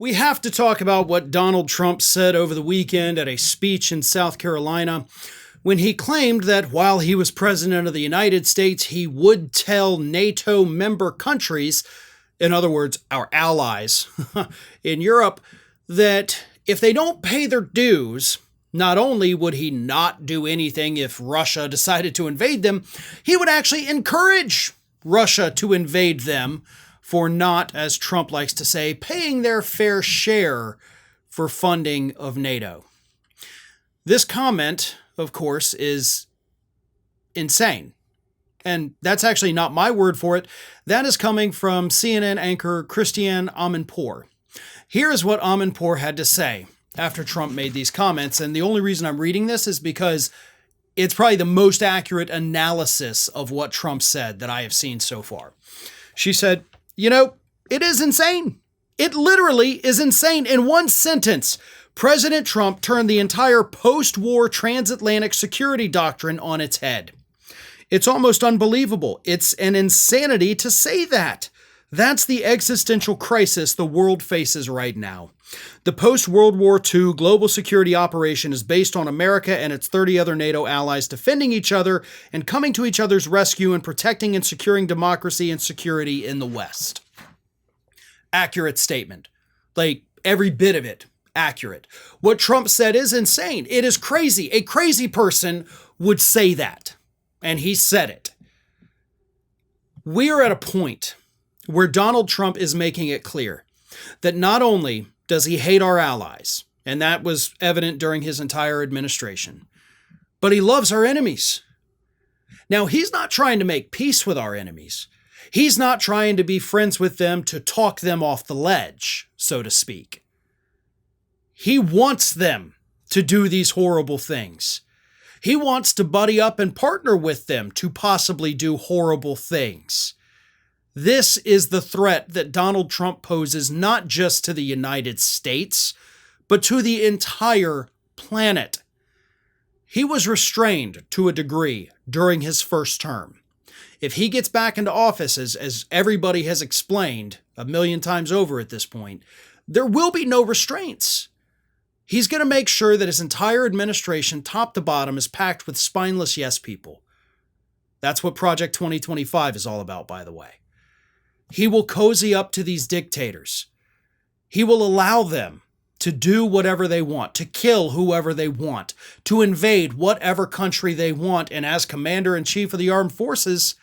We have to talk about what Donald Trump said over the weekend at a speech in South Carolina when he claimed that while he was president of the United States, he would tell NATO member countries, in other words, our allies in Europe, that if they don't pay their dues, not only would he not do anything if Russia decided to invade them, he would actually encourage Russia to invade them for not, as Trump likes to say, paying their fair share for funding of NATO. This comment, of course, is insane. And that's actually not my word for it. That is coming from CNN anchor Christiane Amanpour. Here is what Amanpour had to say after Trump made these comments. And the only reason I'm reading this is because it's probably the most accurate analysis of what Trump said that I have seen so far. She said, it is insane. It literally is insane. In one sentence, President Trump turned the entire post-war transatlantic security doctrine on its head. It's almost unbelievable. It's an insanity to say that. That's the existential crisis the world faces right now. The post-World War II global security operation is based on America and its 30 other NATO allies defending each other and coming to each other's rescue and protecting and securing democracy and security in the West. Accurate statement. Like, every bit of it, accurate. What Trump said is insane. It is crazy. A crazy person would say that. And he said it. We are at a point where Donald Trump is making it clear that not only does he hate our allies, and that was evident during his entire administration, but he loves our enemies. Now, he's not trying to make peace with our enemies. He's not trying to be friends with them to talk them off the ledge, so to speak. He wants them to do these horrible things. He wants to buddy up and partner with them to possibly do horrible things. This is the threat that Donald Trump poses not just to the United States, but to the entire planet. He was restrained to a degree during his first term. If he gets back into office, as everybody has explained a million times over at this point, there will be no restraints. He's going to make sure that his entire administration, top to bottom, is packed with spineless yes people. That's what Project 2025 is all about, by the way. He will cozy up to these dictators. He will allow them to do whatever they want, to kill whoever they want, to invade whatever country they want. And as commander-in-chief of the armed forces,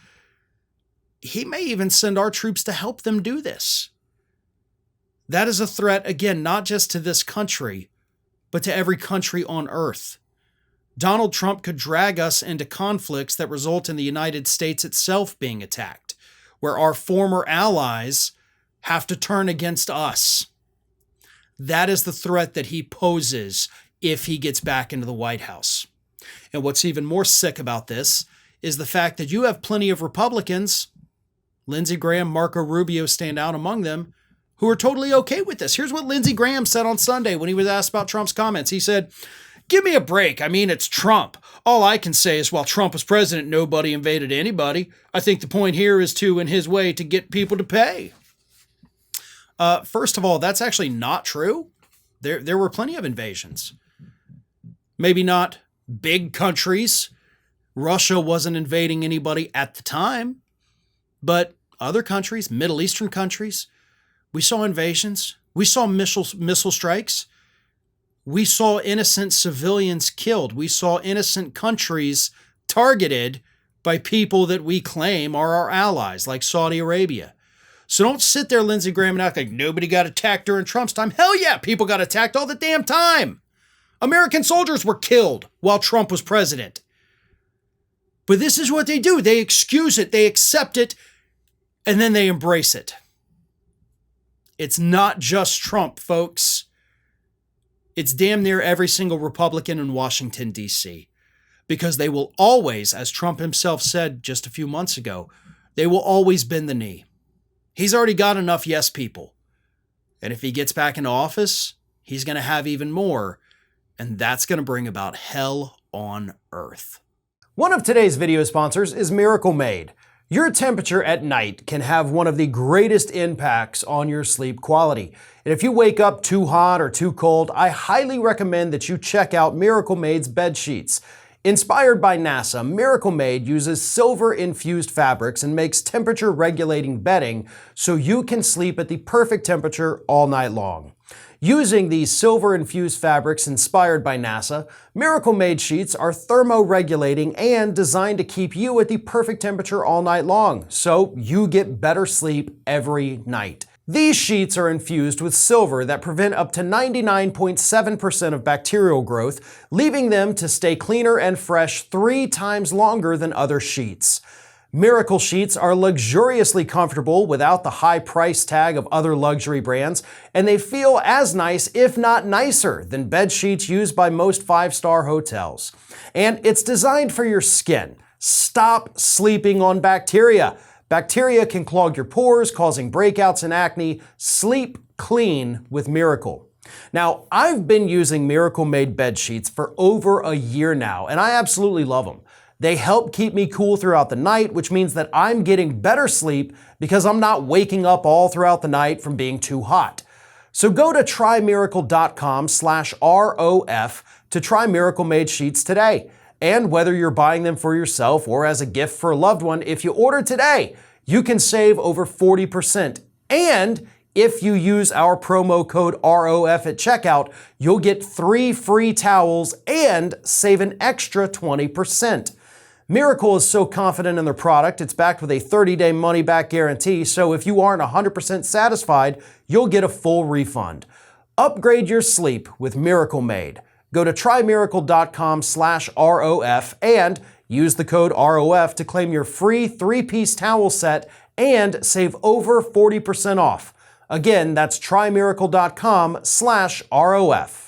he may even send our troops to help them do this. That is a threat, again, not just to this country, but to every country on earth. Donald Trump could drag us into conflicts that result in the United States itself being attacked, where our former allies have to turn against us. That is the threat that he poses if he gets back into the White House. And what's even more sick about this is the fact that you have plenty of Republicans, Lindsey Graham, Marco Rubio stand out among them, who are totally okay with this. Here's what Lindsey Graham said on Sunday when he was asked about Trump's comments. He said, "Give me a break. I mean, it's Trump. All I can say is while Trump was president, nobody invaded anybody. I think the point here is to, in his way, to get people to pay." First of all, that's actually not true. There were plenty of invasions. Maybe not big countries. Russia wasn't invading anybody at the time. But other countries, Middle Eastern countries, we saw invasions. We saw missile strikes. We saw innocent civilians killed. We saw innocent countries targeted by people that we claim are our allies, like Saudi Arabia. So don't sit there, Lindsey Graham, and act like nobody got attacked during Trump's time. Hell yeah, people got attacked all the damn time. American soldiers were killed while Trump was president. But this is what they do. They excuse it, they accept it, and then they embrace it. It's not just Trump, folks. It's damn near every single Republican in Washington, D.C. Because they will always, as Trump himself said just a few months ago, they will always bend the knee. He's already got enough yes people. And if he gets back into office, he's going to have even more. And that's going to bring about hell on earth. One of today's video sponsors is Miracle Made. Your temperature at night can have one of the greatest impacts on your sleep quality. And if you wake up too hot or too cold, I highly recommend that you check out Miracle Made's bed sheets. Inspired by NASA, Miracle Made uses silver-infused fabrics and makes temperature-regulating bedding so you can sleep at the perfect temperature all night long. Using these silver-infused fabrics inspired by NASA, Miracle Made sheets are thermoregulating and designed to keep you at the perfect temperature all night long, so you get better sleep every night. These sheets are infused with silver that prevent up to 99.7% of bacterial growth, leaving them to stay cleaner and fresh 3 times longer than other sheets. Miracle sheets are luxuriously comfortable without the high price tag of other luxury brands, and they feel as nice, if not nicer, than bed sheets used by most 5-star hotels. And it's designed for your skin. Stop sleeping on bacteria. Bacteria can clog your pores, causing breakouts and acne. Sleep clean with Miracle. Now, I've been using Miracle Made bed sheets for over a year now, and I absolutely love them. They help keep me cool throughout the night, which means that I'm getting better sleep because I'm not waking up all throughout the night from being too hot. So go to trymiracle.com/ROF to try Miracle Made sheets today. And whether you're buying them for yourself or as a gift for a loved one, if you order today, you can save over 40%. And if you use our promo code ROF at checkout, you'll get 3 free towels and save an extra 20%. Miracle is so confident in their product, it's backed with a 30-day money-back guarantee, so if you aren't 100% satisfied, you'll get a full refund. Upgrade your sleep with Miracle Made. Go to trymiracle.com/ROF and use the code ROF to claim your free 3-piece towel set and save over 40% off. Again, that's trymiracle.com/ROF.